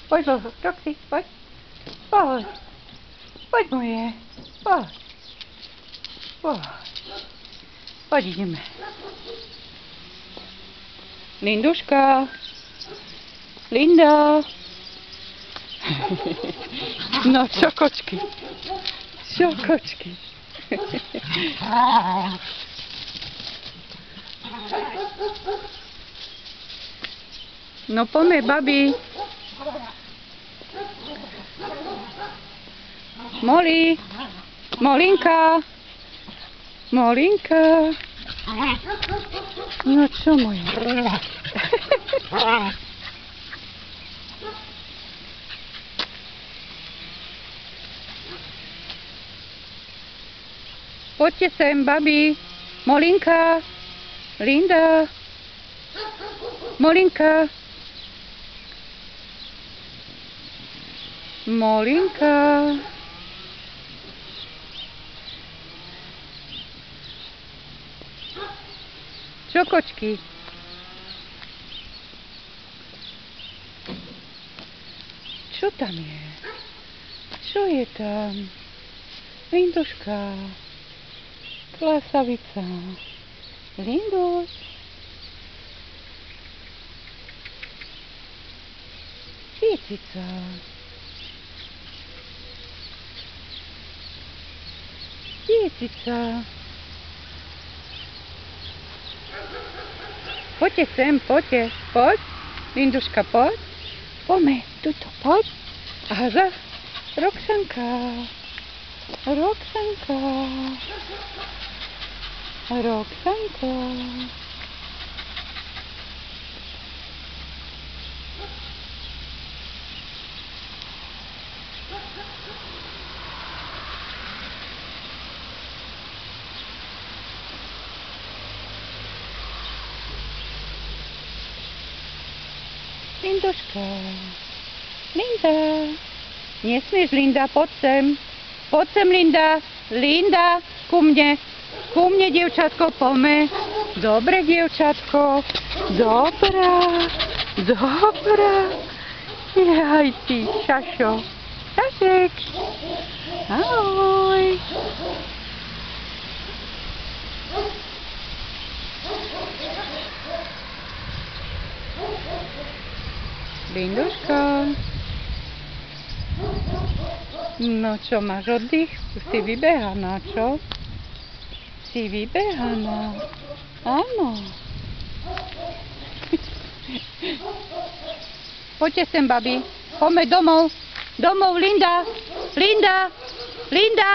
Poď, Roxy, poď. Poď. Poď moje. Poď. Poď. Poď, ideme. Linduška. Linda. No, čo kočky? Čo kočky? No poďme, babi. Molly. Molinka. Molinka. No čo moje? Poďte sem, babi. Molinka. Linda. Molinka. Molinka. Čo, kočky? Čo tam je? Čo je tam? Linduška. Klasavica. Linduš. Kicica. Kicica. Poďte sem, poďte. Poď. Linduška, poď. Poďme, tuto, poď. Aha, Roxanka. Roxanka. Roxanka. Linduška. Linda. Nesmieš, Linda, poď sem. Poď sem, Linda. Linda, ku mne. Ku mne, dievčatko, poďme. Dobre, dievčatko. Dobrá. Dobrá. Jaj, ty, šašo. Šašek. Ahoj. Linduška. No čo, máš oddych? Si vybehaná, čo? Si vybehaná. Áno. Poďte sem, babi. Poďme domov. Domov, Linda. Linda. Linda.